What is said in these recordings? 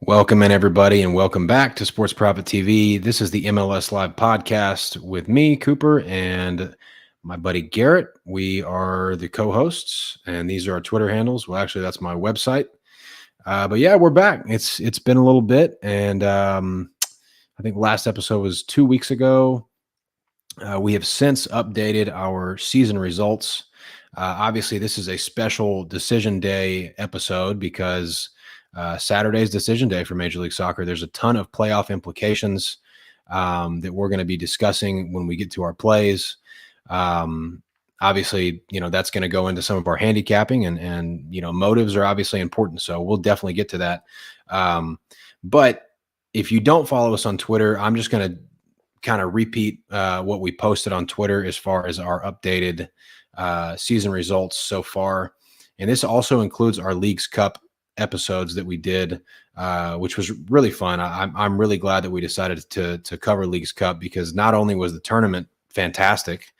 Welcome in, everybody, and welcome back to Sports Profit TV. This is the MLS Live podcast with me, Cooper, and my buddy Garrett. We are the co-hosts, and these are our Twitter handles. Well, actually, that's my website. But yeah, we're back. It's been a little bit, and I think last episode was 2 weeks ago. We have since updated our season results. Obviously, this is a special decision day episode because Saturday's decision day for Major League Soccer. There's a ton of playoff implications that we're going to be discussing when we get to our plays. Obviously, that's going to go into some of our handicapping and motives are obviously important. So we'll definitely get to that. But if you don't follow us on Twitter, I'm just going to kind of repeat what we posted on Twitter as far as our updated season results so far. And this also includes our Leagues Cup episodes that we did, which was really fun. I'm really glad that we decided to cover Leagues Cup because not only was the tournament fantastic,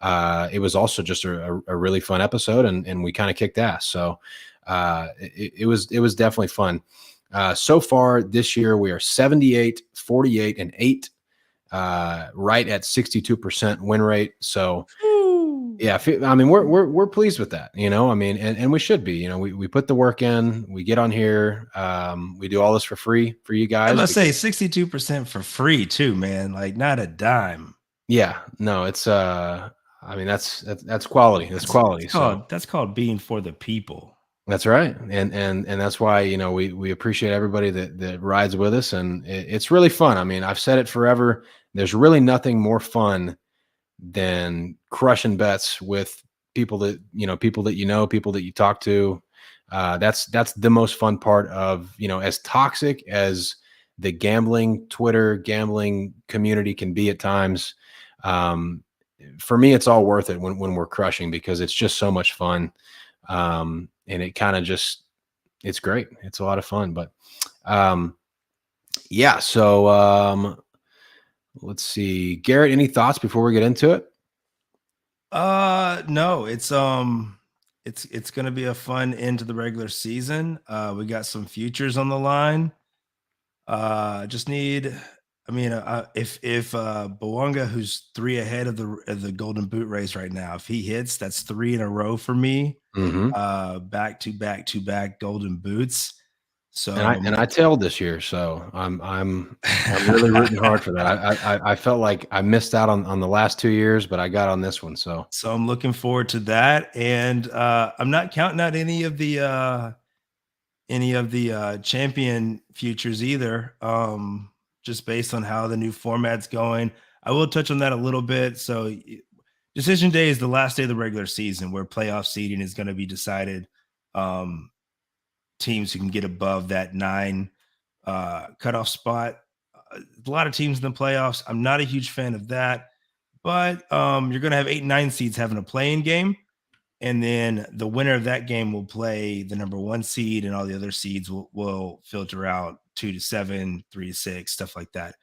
it was also just a really fun episode, and we kind of kicked ass. So it was definitely fun. So far this year, we are 78, 48, and 8, right at 62% win rate. So yeah, I mean, we're pleased with that, and we should be, we put the work in, we get on here, we do all this for free for you guys. I'm gonna say 62% for free too, man. Like not a dime. Yeah, no, it's, I mean, that's quality. That's quality. That's called being for the people. That's right. And that's why, we appreciate everybody that rides with us, and it's really fun. I mean, I've said it forever. There's really nothing more fun than crushing bets with people that people that people that you talk to. That's the most fun part of, as toxic as the Twitter gambling community can be at times. For me, it's all worth it when we're crushing because it's just so much fun. And it kind of it's great. It's a lot of fun, but yeah. So let's see, Garrett, any thoughts before we get into it? No, it's going to be a fun end to the regular season. We got some futures on the line. Just need, if Bouanga, who's 3 ahead of the Golden Boot race right now, if he hits, that's 3 in a row for me. Back to back Golden Boots. So and I tailed this year, so I'm really rooting hard for that. I felt like I missed out on the last 2 years, but I got on this one. So I'm looking forward to that, and I'm not counting out any of the champion futures either. Just based on how the new format's going, I will touch on that a little bit. So decision day is the last day of the regular season where playoff seeding is going to be decided. Teams who can get above that 9 cutoff spot. A lot of teams in the playoffs. I'm not a huge fan of that, but you're going to have 8 and 9 seeds having a play-in game. And then the winner of that game will play the number 1 seed, and all the other seeds will filter out 2 to 7, 3 to 6, stuff like that.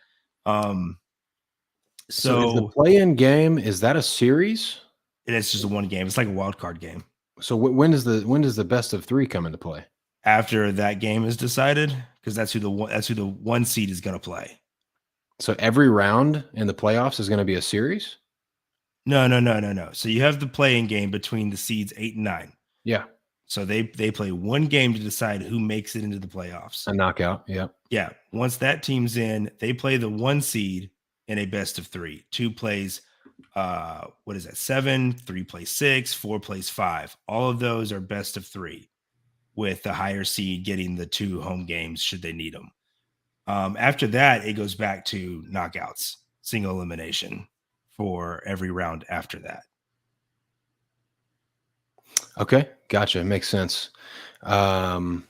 So is the play-in game, is that a series? It's just a one game. It's like a wild card game. So when does the best of 3 come into play? After that game is decided, because that's who the 1 seed is going to play. So every round in the playoffs is going to be a series? No. So you have the play-in game between the seeds 8 and 9. Yeah. So they play one game to decide who makes it into the playoffs. A knockout. Yeah. Yeah. Once that team's in, they play the 1 seed in a best of 3. 2 plays, 7, 3 plays 6, 4 plays 5. All of those are best of 3, with the higher seed getting the 2 home games should they need them. After that, it goes back to knockouts, single elimination for every round after that. Okay, gotcha. Makes sense. Our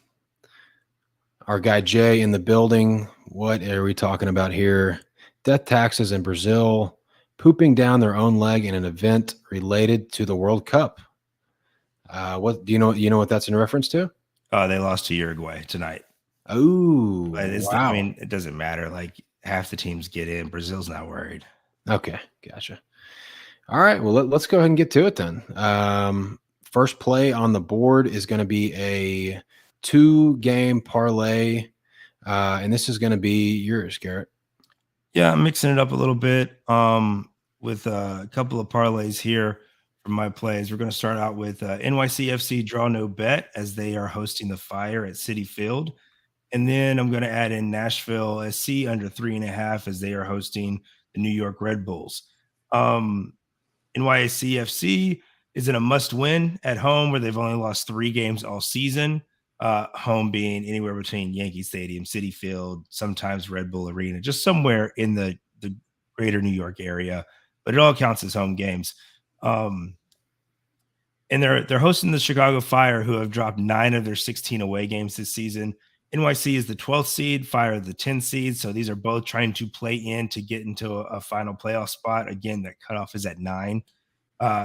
guy Jay in the building. What are we talking about here? Death taxes in Brazil, pooping down their own leg in an event related to the World Cup. What do you know what that's in reference to? They lost to Uruguay tonight. Oh, but wow. I mean, it doesn't matter. Like half the teams get in. Brazil's not worried. Okay, gotcha. All right, well, let's go ahead and get to it then. First play on the board is going to be a 2-game parlay And this is going to be yours, Garrett. Yeah, I'm mixing it up a little bit with a couple of parlays here for my plays. We're going to start out with NYCFC draw no bet as they are hosting the Fire at Citi Field. And then I'm going to add in Nashville SC under 3.5 as they are hosting the New York Red Bulls. NYCFC is in a must-win at home where they've only lost 3 games all season. Home being anywhere between Yankee Stadium, Citi Field, sometimes Red Bull Arena, just somewhere in the greater New York area. But it all counts as home games. And they're hosting the Chicago Fire, who have dropped 9 of their 16 away games this season. NYC is the 12th seed, Fire the 10th seed. So these are both trying to play in to get into a final playoff spot. Again, that cutoff is at 9.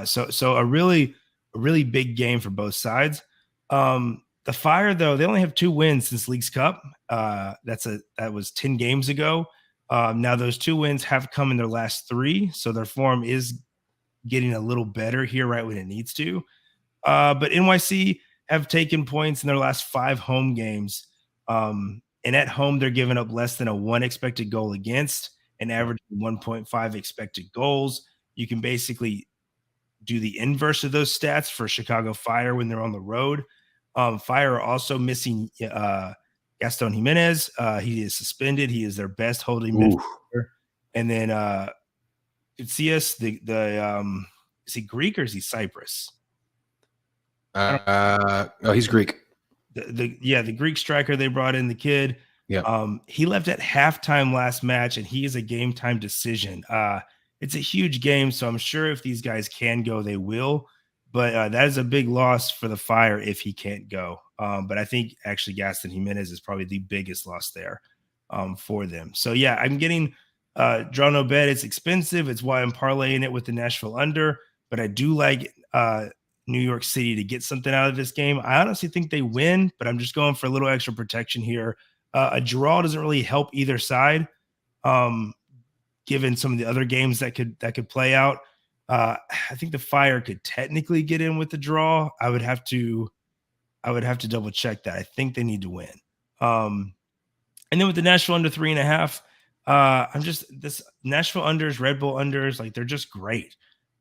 So a really big game for both sides. The Fire, though, they only have 2 wins since Leagues Cup. That was 10 games ago. Now those 2 wins have come in their last 3, so their form is getting a little better here right when it needs to. But NYC have taken points in their last 5 home games. And at home, they're giving up less than a 1 expected goal against and averaging 1.5 expected goals. You can basically do the inverse of those stats for Chicago Fire when they're on the road. Fire are also missing Gaston Jimenez. He is suspended. He is their best holding midfielder. And then Kutsias, is he Greek or is he Cyprus? He's Greek. The Greek striker they brought in, the kid. Yeah. He left at halftime last match, and he is a game time decision. It's a huge game, so I'm sure if these guys can go, they will. But that is a big loss for the Fire if he can't go. But I think actually Gaston Jimenez is probably the biggest loss there for them. So yeah, I'm getting draw no bet. It's expensive. It's why I'm parlaying it with the Nashville under. But I do like New York City to get something out of this game. I honestly think they win, but I'm just going for a little extra protection here. A draw doesn't really help either side, given some of the other games that could play out. I think the Fire could technically get in with the draw. I would have to double check that. I think they need to win. And then with the Nashville under 3.5, this Nashville unders, Red Bull unders, like they're just great.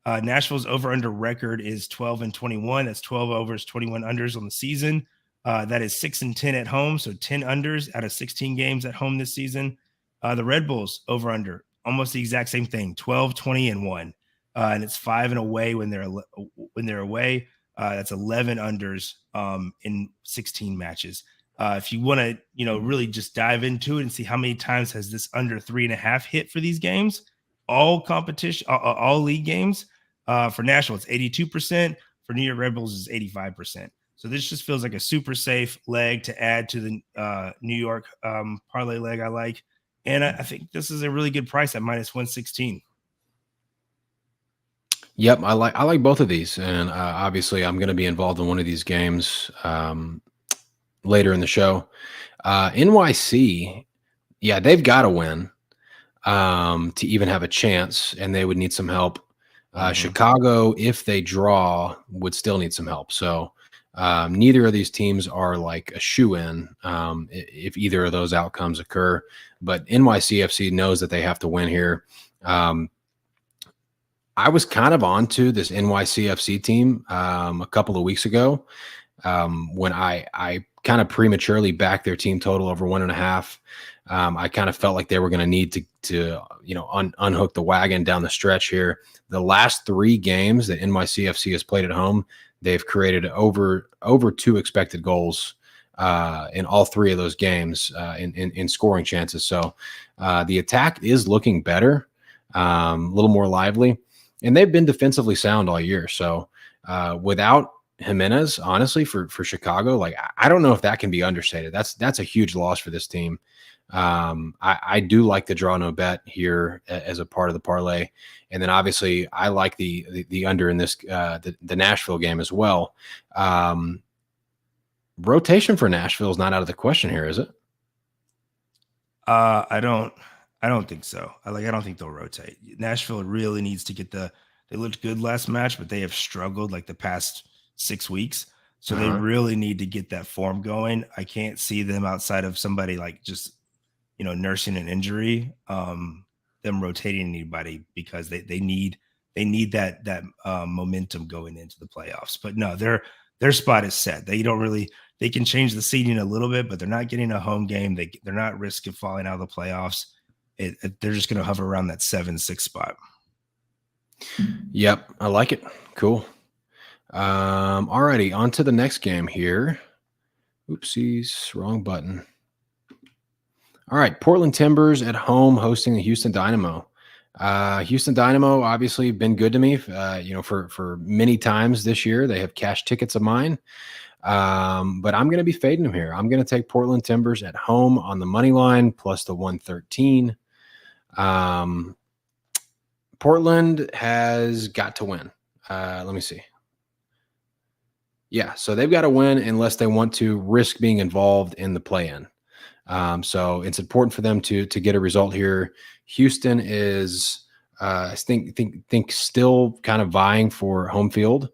Nashville's over under record is 12-21. That's 12 overs, 21 unders on the season. That is 6-10 at home. So 10 unders out of 16 games at home this season. The Red Bulls over under almost the exact same thing, 12-20-1. And it's 5 and away when they're away. That's 11 unders in 16 matches. If you want to, really just dive into it and see how many times has this under 3.5 hit for these games, all competition, all league games. For Nashville, it's 82%. For New York Red Bulls, is 85%. So this just feels like a super safe leg to add to the New York parlay leg I like. And I think this is a really good price at -116. Yep, I like both of these, and obviously I'm going to be involved in one of these games later in the show. NYC, yeah, they've got to win to even have a chance, and they would need some help. Chicago, if they draw, would still need some help. So neither of these teams are like a shoe-in if either of those outcomes occur. But NYCFC knows that they have to win here. I was kind of onto this NYCFC team a couple of weeks ago when I kind of prematurely backed their team total over 1.5. I kind of felt like they were going to need to unhook the wagon down the stretch here. The last 3 games that NYCFC has played at home, they've created over 2 expected goals in all 3 of those games in scoring chances. So the attack is looking better, a little more lively, and they've been defensively sound all year. So without Jimenez, honestly, for Chicago, like I don't know if that can be understated. That's a huge loss for this team. I do like the draw no bet here as a part of the parlay, and then obviously I like the under in this the Nashville game as well. Rotation for Nashville is not out of the question here, is it? I don't think so. I don't think they'll rotate. Nashville really needs to get they looked good last match, but they have struggled like the past 6 weeks. So they really need to get that form going. I can't see them outside of somebody like just, nursing an injury, them rotating anybody because they need that momentum going into the playoffs. But no, their spot is set. They can change the seeding a little bit, but they're not getting a home game. They're not risking falling out of the playoffs. They're just going to hover around that 7-6 spot. Yep, I like it. Cool. Alrighty, on to the next game here. Oopsies, wrong button. All right, Portland Timbers at home hosting the Houston Dynamo. Houston Dynamo obviously been good to me, for many times this year. They have cash tickets of mine, but I'm going to be fading them here. I'm going to take Portland Timbers at home on the money line plus the 113. Portland has got to win. Let me see. Yeah, so they've got to win unless they want to risk being involved in the play-in. So it's important for them to get a result here. Houston is, I think still kind of vying for home field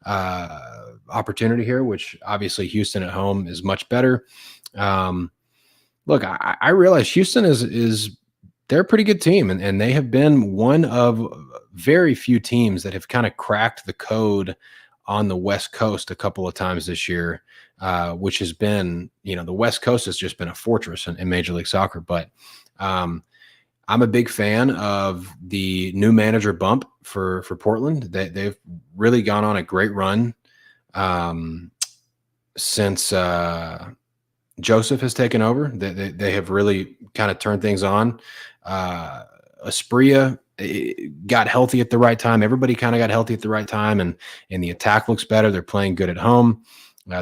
opportunity here, which obviously Houston at home is much better. Look, I realize Houston is they're a pretty good team, and they have been one of very few teams that have kind of cracked the code on the West Coast a couple of times this year, which has been, the West Coast has just been a fortress in Major League Soccer. But I'm a big fan of the new manager bump for Portland. They've really gone on a great run since Joseph has taken over. They have really kind of turned things on. Asprilla got healthy at the right time. Everybody kind of got healthy at the right time, and the attack looks better. They're playing good at home.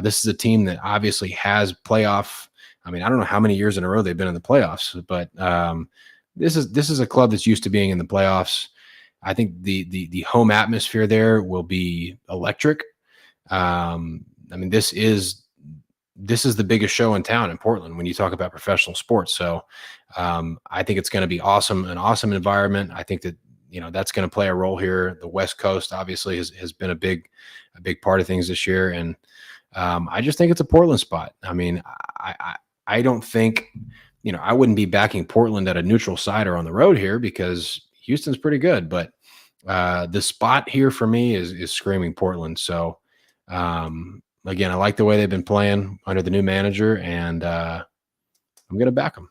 This is a team that obviously has playoff. I mean, I don't know how many years in a row they've been in the playoffs, but this is a club that's used to being in the playoffs. I think the home atmosphere there will be electric. I mean, this is the biggest show in town in Portland when you talk about professional sports. So I think it's going to be awesome, an awesome environment. I think that, that's going to play a role here. The West Coast obviously has been a big part of things this year. And I just think it's a Portland spot. I mean, I don't think, I wouldn't be backing Portland at a neutral side or on the road here because Houston's pretty good, but the spot here for me is screaming Portland. So again, I like the way they've been playing under the new manager, and I'm going to back them.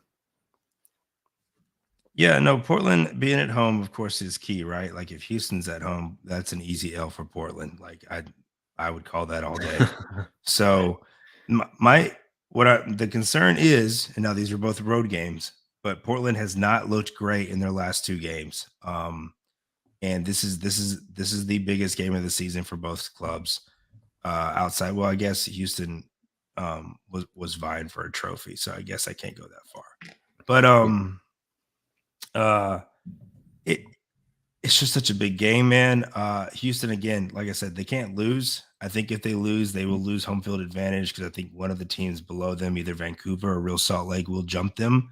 Yeah, no, Portland being at home, of course, is key, right? Like if Houston's at home, that's an easy L for Portland. Like I would call that all day. So the concern is, and now these are both road games, but Portland has not looked great in their last 2 games. And this is the biggest game of the season for both clubs. Outside, well, I guess Houston was vying for a trophy, so I guess I can't go that far. But it's just such a big game, man. Houston, again, like I said, they can't lose. I think if they lose, they will lose home field advantage because I think one of the teams below them, either Vancouver or Real Salt Lake, will jump them.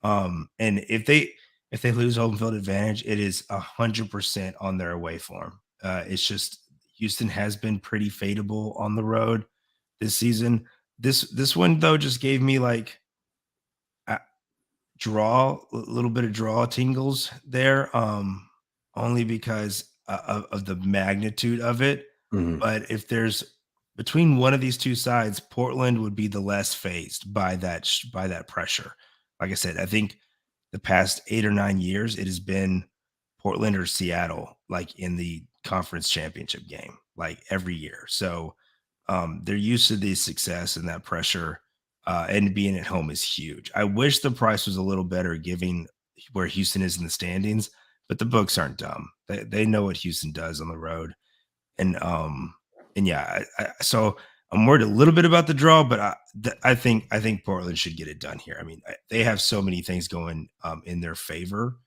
And if they lose home field advantage, it is 100% on their away form. It's just Houston has been pretty fadeable on the road this season. This one though just gave me like a little bit of draw tingles there, only because of the magnitude of it. Mm-hmm. But if there's between one of these two sides, Portland would be the less phased by that pressure. Like I said, I think the past 8 or 9 years, it has been Portland or Seattle, like in the conference championship game, like every year. So they're used to the success and that pressure, and being at home is huge. I wish the price was a little better given where Houston is in the standings, but the books aren't dumb. They know what Houston does on the road. And yeah, so I'm worried a little bit about the draw, but I think Portland should get it done here. I mean, they have so many things going in their favor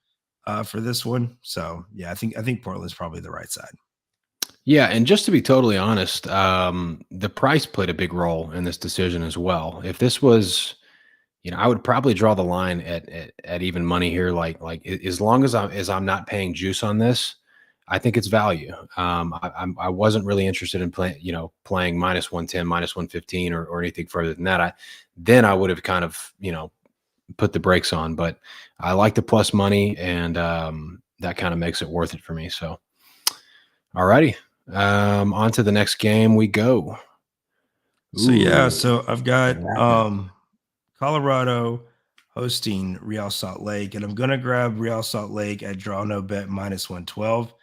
for this one. So yeah, I think Portland's probably the right side. Yeah, and just to be totally honest, the price played a big role in this decision as well. If this was, I would probably draw the line at even money here. Like as long as I'm not paying juice on this, I think it's value. I wasn't really interested in playing -110, -115, or anything further than that. Then I would have kind of, put the brakes on, but I like the plus money, and that kind of makes it worth it for me. So, all righty. On to the next game we go. So yeah, Ooh, so I've got Rapids. Colorado hosting Real Salt Lake, and I'm gonna grab Real Salt Lake at draw no bet -112.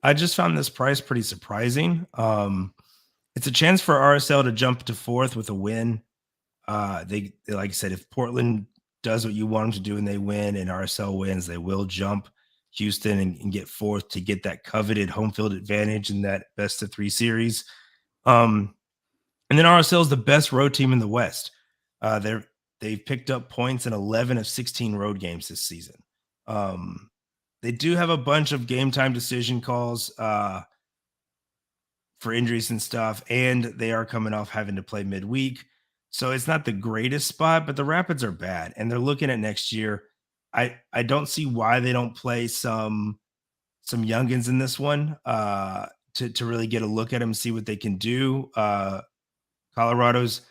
I just found this price pretty surprising. It's a chance for RSL to jump to fourth with a win. They like I said, if Portland does what you want them to do and they win, and RSL wins, they will jump Houston and get fourth to get that coveted home field advantage in that best of 3 series. Um, and then RSL is the best road team in the West. They've picked up points in 11 of 16 road games this season. They do have a bunch of game time decision calls for injuries and stuff, and they are coming off having to play midweek. So it's not the greatest spot, but the Rapids are bad, and they're looking at next year. I don't see why they don't play some youngins in this one to really get a look at them, see what they can do. Colorado's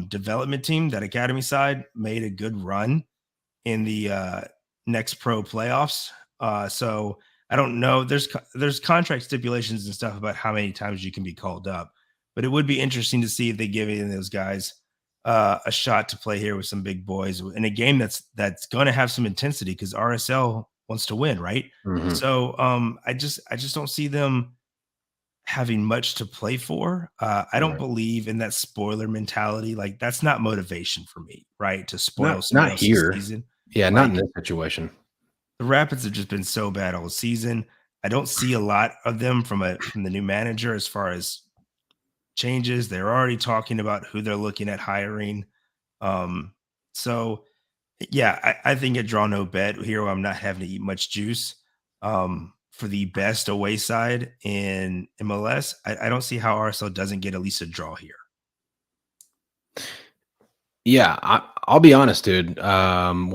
development team, that academy side, made a good run in the next pro playoffs. So I don't know. There's contract stipulations and stuff about how many times you can be called up, but it would be interesting to see if they give any of those guys a shot to play here with some big boys in a game that's going to have some intensity because RSL wants to win, right? Mhm. So I just don't see them having much to play for. I don't Right. believe in that spoiler mentality. Like that's not motivation for me, right? To spoil somebody Not else's here. season. Yeah, not in Like this situation. the Rapids have just been so bad all season. I don't see a lot of them from the new manager as far as changes. They're already talking about who they're looking at hiring. Um, so yeah, I think a draw no bet here. I'm not having to eat much juice. For the best away side in MLS, I don't see how RSL doesn't get at least a draw here. Yeah, I'll be honest, dude. When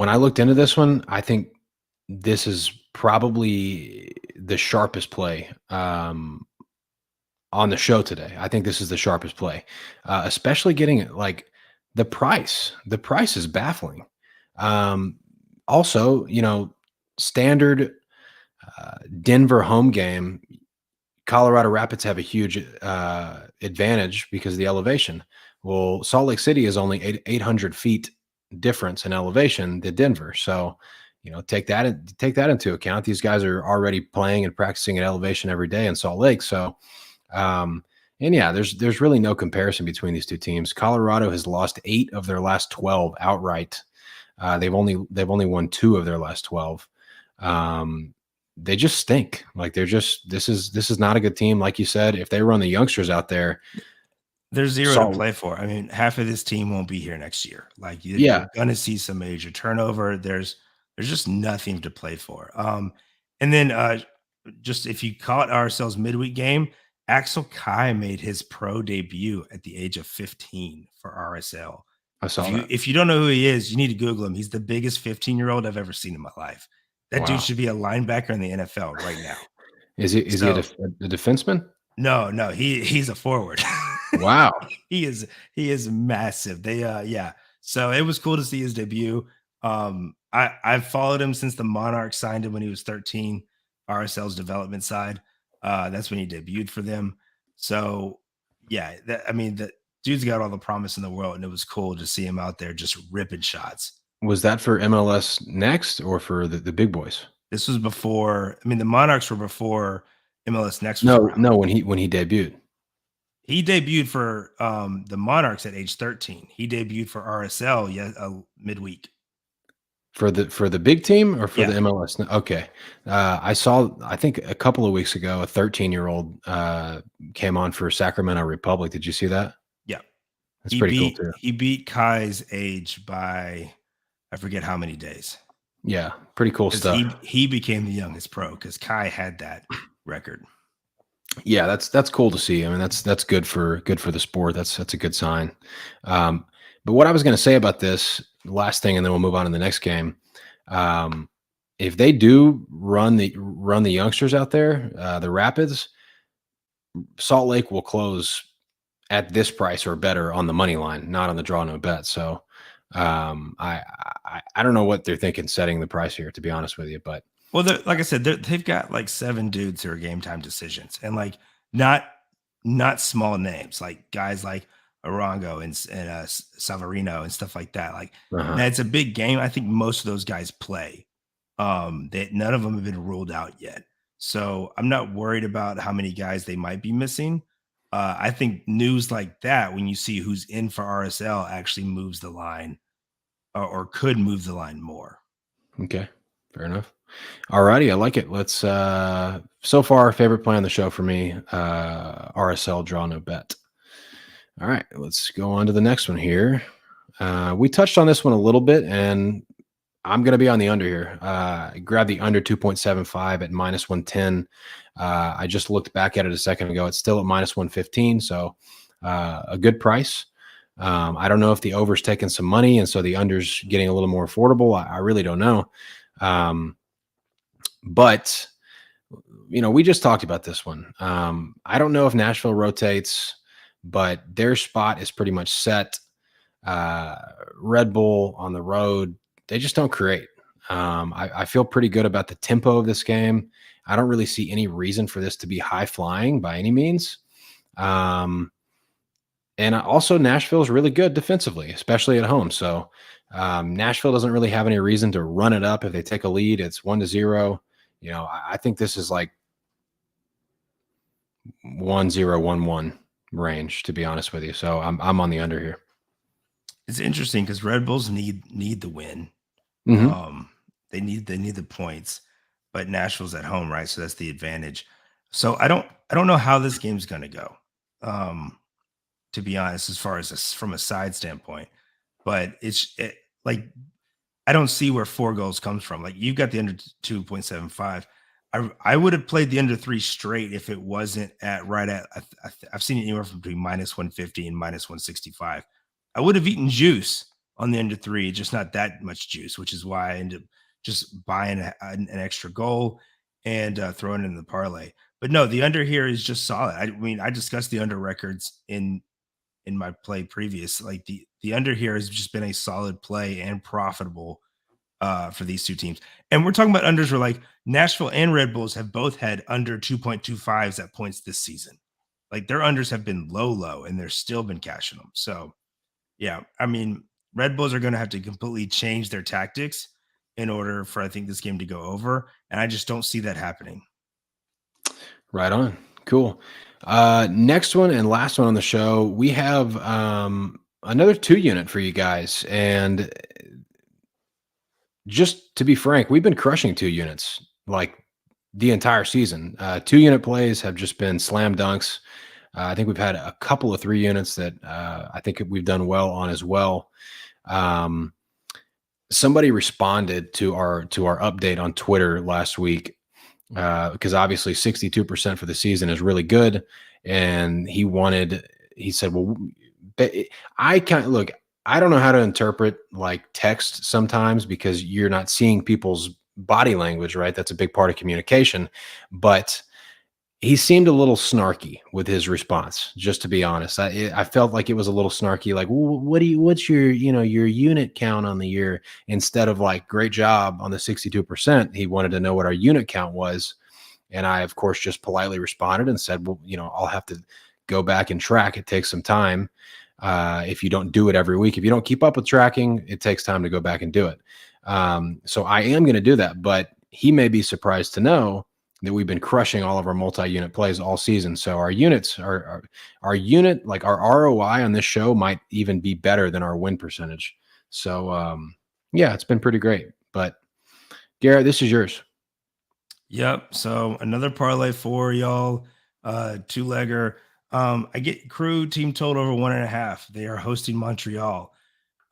I looked into this one, I think this is probably the sharpest play on the show today. I think this is the sharpest play, especially getting it like the price. The price is baffling. Um, Also, standard Denver home game. Colorado Rapids have a huge advantage because of the elevation. Well, Salt Lake City is only 800 feet difference in elevation than Denver. So, take that into account. These guys are already playing and practicing at elevation every day in Salt Lake. So, um, and yeah, there's really no comparison between these two teams. Colorado has lost 8 of their last 12 outright. They've only won 2 of their last 12. They just stink. Like this is not a good team. Like you said, if they run the youngsters out there, There's 0 to Salt, play for. I mean, half of this team won't be here next year. Like yeah, you're gonna see some major turnover. There's just nothing to play for. And then just if you caught RSL's midweek game, Axel Kai made his pro debut at the age of 15 for RSL. I If saw you that. if you don't know who he is, you need to Google him. He's the biggest 15-year-old I've ever seen in my life. That dude Wow. should be a linebacker in the NFL right now. Is he So a defenseman? no, he's a forward. Wow. He is massive. Yeah. So it was cool to see his debut. I've followed him since the Monarchs signed him when he was 13, RSL's development side. That's when he debuted for them. So yeah, the dude's got all the promise in the world, and it was cool to see him out there just ripping shots. Was that for MLS Next or for the big boys? This was before, the Monarchs were before MLS Next was No, around. no, when he debuted. He debuted for the Monarchs at age 13. He debuted for RSL midweek. For the big team or for the Yeah, MLS? Okay. I think a couple of weeks ago, a 13-year-old came on for Sacramento Republic. Did you see that? yeah. That's He pretty cool beat too. he beat Kai's age by I forget how many days. Yeah, pretty cool Because stuff. he became the youngest pro because Kai had that record. Yeah, that's cool to see. I mean, that's good for the sport. That's a good sign. But what I was going to say about this last thing, and then we'll move on to the next game, um, if they do run the youngsters out there, the Rapids, Salt Lake will close at this price or better on the money line, not on the draw no bet. So I don't know what they're thinking setting the price here, to be honest with you, but Well, like I said, they've got like 7 dudes who are game time decisions, and like not small names, like guys like Arango and Savarino and stuff like that. Like, now it's a big game. I think most of those guys play. None of them have been ruled out yet, so I'm not worried about how many guys they might be missing. I think news like that, when you see who's in for RSL, actually moves the line, or could move the line more. Okay, fair enough. All righty, I like it. Let's so far favorite play on the show for me, RSL draw no bet. All right, let's go on to the next one here. We touched on this one a little bit, and I'm going to be on the under here. Grab the under 2.75 at -110. I just looked back at it a second ago. It's still at -115, so a good price. I don't know if the over's taking some money, and so the under's getting a little more affordable. I really don't know. But, we just talked about this one. I don't know if Nashville rotates, but their spot is pretty much set. Red Bull on the road, they just don't create. I feel pretty good about the tempo of this game. I don't really see any reason for this to be high flying by any means. And also Nashville is really good defensively, especially at home. So Nashville doesn't really have any reason to run it up. If they take a lead, it's 1-0. I think this is like 1-0, 1-1 range, to be honest with you. So I'm on the under here. It's interesting because Red Bulls need the win. Mm-hmm. They need the points, but Nashville's at home, right? So that's the advantage. So I don't know how this game's going to go, to be honest, as far as from a side standpoint. But like, I don't see where 4 goals comes from. Like, you've got the under 2.75. I would have played the under 3 straight if it wasn't at I've seen it anywhere from between -150 and -165. I would have eaten juice on the under 3, just not that much juice, which is why I ended up just buying an extra goal and throwing it in the parlay. But no, the under here is just solid. I mean, I discussed the under records in my play previous. Like, the under here has just been a solid play and profitable for these two teams. And we're talking about unders where, like, Nashville and Red Bulls have both had under 2.25s at points this season. Like, their unders have been low, and they're still been cashing them. So, yeah, I mean, Red Bulls are going to have to completely change their tactics in order for, I think, this game to go over. And I just don't see that happening. Right on. Cool. Next one and last one on the show, we have another 2 unit for you guys. And just to be frank, we've been crushing 2 units like the entire season. 2 unit plays have just been slam dunks. I think we've had a couple of 3 units that I think we've done well on as well. Somebody responded to our update on Twitter last week, because obviously 62% for the season is really good. And he said, well, I don't know how to interpret like text sometimes because you're not seeing people's body language, right? That's a big part of communication. But he seemed a little snarky with his response, just to be honest. I felt like it was a little snarky, like, what's your unit count on the year, instead of like, great job on the 62%. He wanted to know what our unit count was. And I, of course, just politely responded and said, well, I'll have to go back and track. It takes some time. If you don't do it every week, if you don't keep up with tracking, it takes time to go back and do it. So I am going to do that, but he may be surprised to know that we've been crushing all of our multi-unit plays all season. So our units our unit, like our ROI on this show, might even be better than our win percentage. So yeah, it's been pretty great. But Garrett, this is yours. Yep. So another parlay for y'all, 2-legger. I get Crew team total over 1.5. They are hosting Montreal.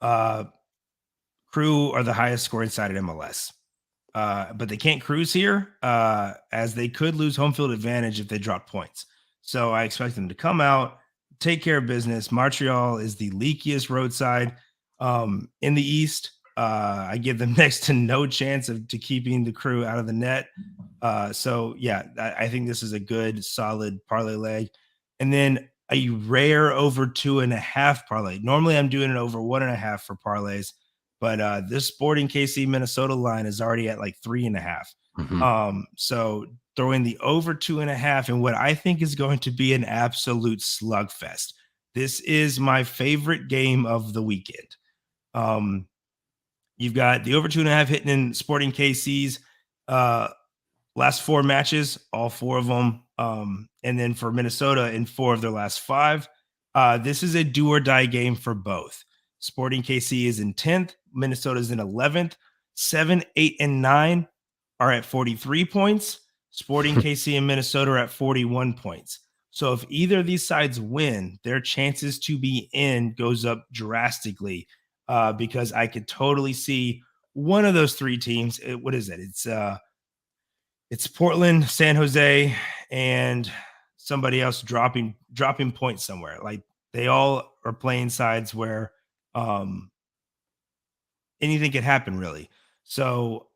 Crew are the highest scoring side at MLS. But they can't cruise here, as they could lose home field advantage if they drop points. So I expect them to come out, take care of business. Montreal is the leakiest roadside in the East. I give them next to no chance to keeping the Crew out of the net. So yeah, I think this is a good, solid parlay leg. And then a rare over 2.5 parlay. Normally I'm doing it over 1.5 for parlays, but this Sporting KC Minnesota line is already at like 3.5. So throwing the over 2.5 and what I think is going to be an absolute slugfest. This is my favorite game of the weekend. You've got the over 2.5 hitting in Sporting KC's last 4 matches, all 4 of them. And then for Minnesota in 4 of their last 5. This is a do or die game for both. Sporting KC is in 10th. Minnesota is in 11th. 7, 8, and 9 are at 43 points. Sporting KC and Minnesota are at 41 points. So if either of these sides win, their chances to be in goes up drastically because I could totally see one of those 3 teams. What is it? It's Portland, San Jose, and somebody else dropping points somewhere. Like they all are playing sides where anything could happen, really. So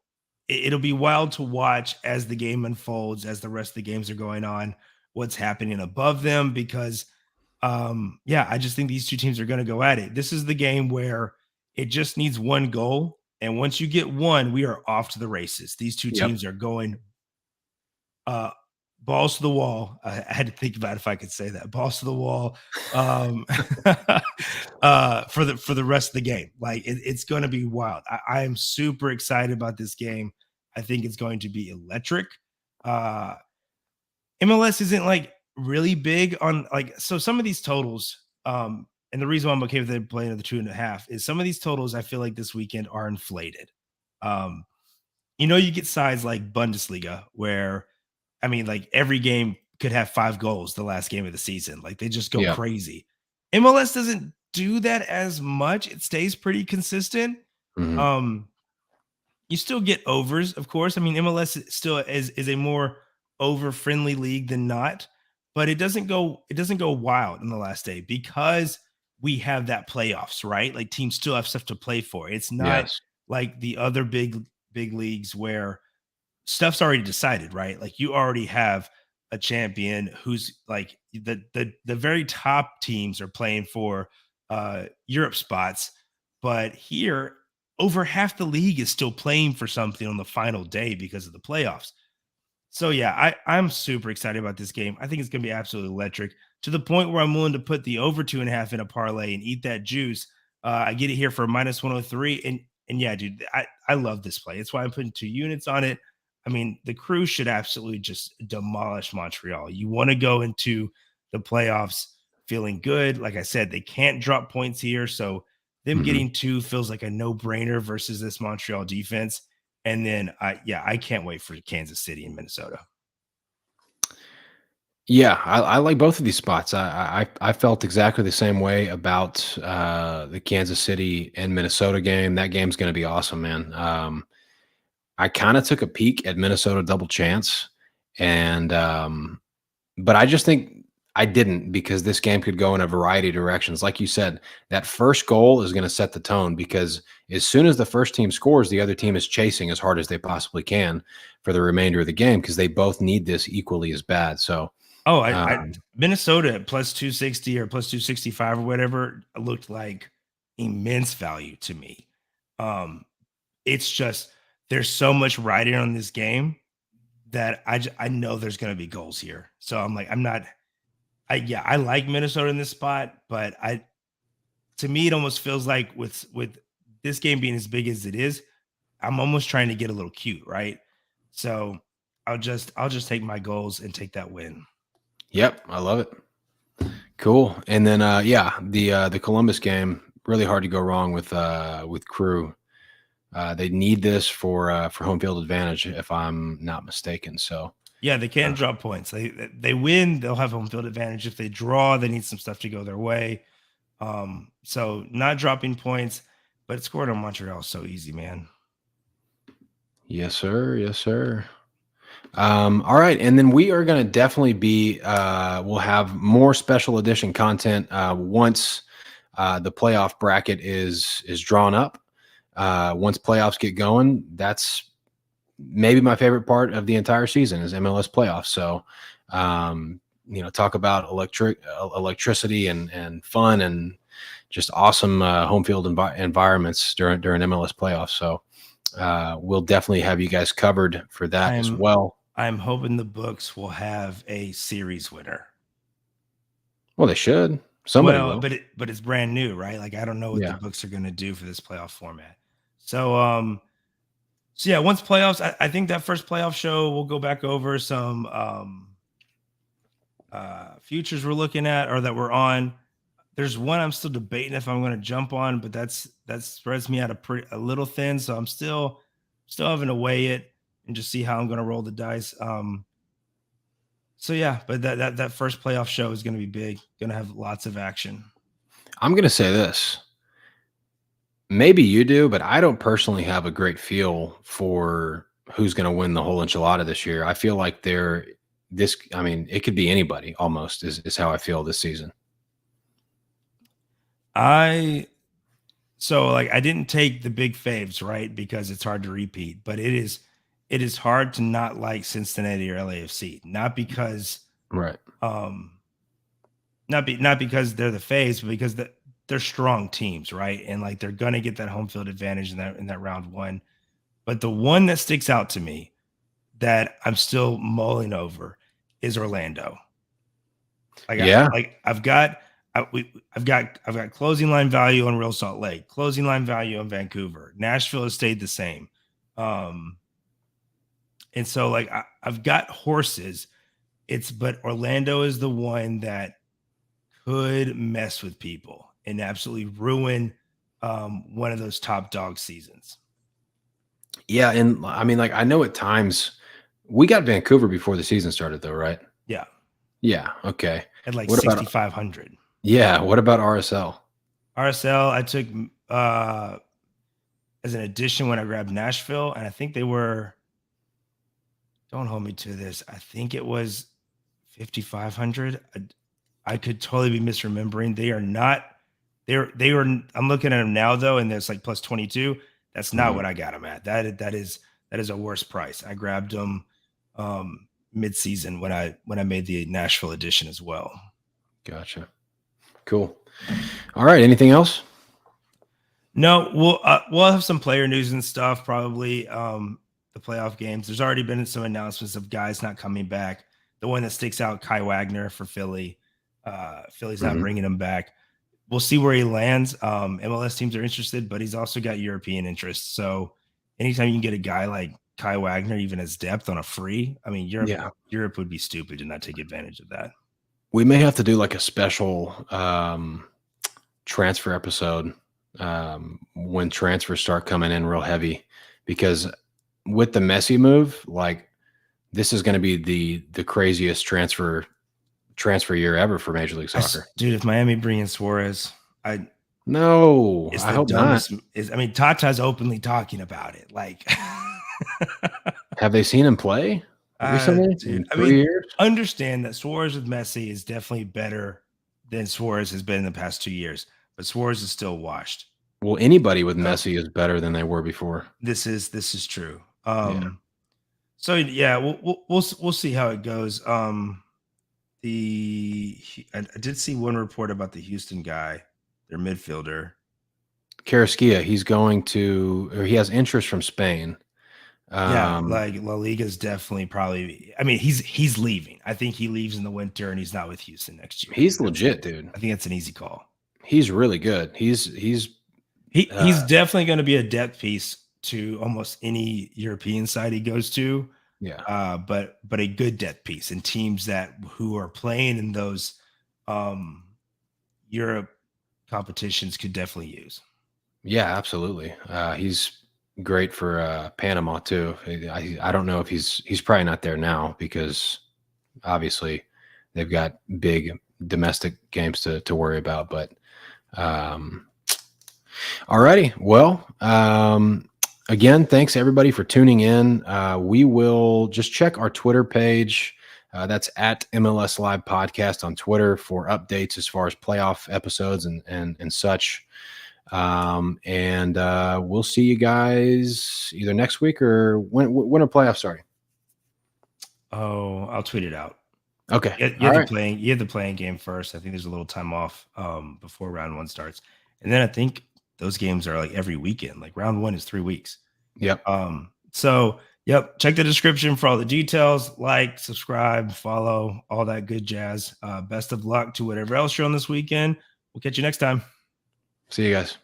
it'll be wild to watch as the game unfolds, as the rest of the games are going on, what's happening above them, because I just think these 2 teams are going to go at it. This is the game where it just needs 1 goal. And once you get 1, we are off to the races. These 2 teams are going balls to the wall. I had to think about if I could say that. Balls to the wall for the rest of the game. Like it's going to be wild. I am super excited about this game. I think it's going to be electric. MLS isn't like really big on so some of these totals. And the reason why I'm okay with it playing at the 2.5 is some of these totals I feel like this weekend are inflated. You get sides like Bundesliga where, I mean, like every game could have 5 goals the last game of the season. Like they just go crazy. MLS doesn't do that as much. It stays pretty consistent. You still get overs, of course. I mean, MLS still is a more over friendly league than not, but it doesn't go wild in the last day because we have that playoffs, right? Like teams still have stuff to play for. It's not like the other big leagues where stuff's already decided, right? Like you already have a champion who's like the very top teams are playing for Europe spots, but here over half the league is still playing for something on the final day because of the playoffs. So yeah, I'm super excited about this game. I think it's going to be absolutely electric to the point where I'm willing to put the over 2.5 in a parlay and eat that juice. I get it here for -103. And yeah, dude, I love this play. It's why I'm putting 2 units on it. I mean, the Crew should absolutely just demolish Montreal. You want to go into the playoffs feeling good. Like I said, they can't drop points here. So them getting 2 feels like a no-brainer versus this Montreal defense. And then, I can't wait for Kansas City and Minnesota. Yeah, I like both of these spots. I felt exactly the same way about the Kansas City and Minnesota game. That game's going to be awesome, man. I kind of took a peek at Minnesota double chance, and but I just think I didn't because this game could go in a variety of directions. Like you said, that first goal is going to set the tone because as soon as the first team scores, the other team is chasing as hard as they possibly can for the remainder of the game because they both need this equally as bad. So, Minnesota at +260 or +265 or whatever looked like immense value to me. It's just there's so much riding on this game that I know there's going to be goals here. So I'm like, I like Minnesota in this spot, but to me, it almost feels like with this game being as big as it is, I'm almost trying to get a little cute, right? So I'll just take my goals and take that win. Yep, I love it. Cool. And then the Columbus game, really hard to go wrong with Crew. They need this for home field advantage, if I'm not mistaken. So yeah, they can't drop points. They win, they'll have home field advantage. If they draw, they need some stuff to go their way. So not dropping points, but scoring on Montreal is so easy, man. Yes, sir. Yes, sir. All right, and then we are going to definitely be. We'll have more special edition content once the playoff bracket is drawn up. once playoffs get going, that's maybe my favorite part of the entire season is MLS playoffs. So, talk about electricity and fun and just awesome home field environments during MLS playoffs. So we'll definitely have you guys covered for that as well. I'm hoping the books will have a series winner. Well, they should. Somebody will. But it's brand new, right? Like I don't know what the books are going to do for this playoff format. So yeah, once playoffs, I think that first playoff show we'll go back over some futures we're looking at or that we're on. There's one I'm still debating if I'm going to jump on, but that spreads me out a little thin. So I'm still having to weigh it and just see how I'm going to roll the dice. So yeah, but that first playoff show is going to be big. Going to have lots of action. I'm going to say this. Maybe you do, but I don't personally have a great feel for who's going to win the whole enchilada this year. I feel like it could be anybody almost is how I feel this season. I didn't take the big faves, right? Because it's hard to repeat, but it is hard to not like Cincinnati or LAFC, not because right. Not because they're the faves, but because they're strong teams, right? And like they're gonna get that home field advantage in that round one. But the one that sticks out to me that I'm still mulling over is Orlando. I've got closing line value on Real Salt Lake, closing line value on Vancouver. Nashville has stayed the same. And so like I've got horses. But Orlando is the one that could mess with people and absolutely ruin one of those top dog seasons. Yeah, and I mean, like I know at times we got Vancouver before the season started, though, right? Yeah. Yeah. Okay. At like 6,500. Yeah. What about RSL? RSL, I took as an addition when I grabbed Nashville, and I think they were. Don't hold me to this. I think it was 5,500. I could totally be misremembering. They are not. They were. I'm looking at them now though, and there's like plus 22. That's not what I got them at. That is a worse price. I grabbed them mid-season when I made the Nashville edition as well. Gotcha. Cool. All right. Anything else? No, we'll have some player news and stuff probably. The playoff games. There's already been some announcements of guys not coming back. The one that sticks out, Kai Wagner for Philly. Philly's not bringing him back. We'll see where he lands. MLS teams are interested, but he's also got European interest. So anytime you can get a guy like Kai Wagner, even as depth on a free, I mean, Europe would be stupid to not take advantage of that. We may have to do like a special transfer episode when transfers start coming in real heavy, because with the Messi move, like this is going to be the craziest transfer year ever for Major League Soccer. Dude, if Miami bring in Suarez, I hope not. Tata's openly talking about it. Like, have they seen him play recently? Dude, 3 years? Understand that Suarez with Messi is definitely better than Suarez has been in the past 2 years, but Suarez is still washed. Well, anybody with Messi is better than they were before. This is true. So yeah, we'll see how it goes. I did see one report about the Houston guy, their midfielder. Carrasquilla, he has interest from Spain. Like La Liga is definitely probably. I mean, he's leaving. I think he leaves in the winter, and he's not with Houston next year. He's legit, dude. I think that's an easy call. He's really good. He's definitely going to be a depth piece to almost any European side he goes to. Yeah. But a good depth piece, and teams who are playing in those Europe competitions could definitely use. Yeah, absolutely. He's great for Panama too. I don't know if he's probably not there now because obviously they've got big domestic games to worry about. But alrighty, well. Again, thanks everybody for tuning in. We will just check our Twitter page. That's at MLS Live Podcast on Twitter for updates as far as playoff episodes and such. And we'll see you guys either next week or when are playoffs starting? Oh, I'll tweet it out. Okay. You All right. have the playing game first. I think there's a little time off before round 1 starts. And then I think those games are like every weekend. Like round 1 is 3 weeks. Yep. So yep, check the description for all the details. Like, subscribe, follow, all that good jazz. Best of luck to whatever else you're on this weekend. We'll catch you next time. See you guys.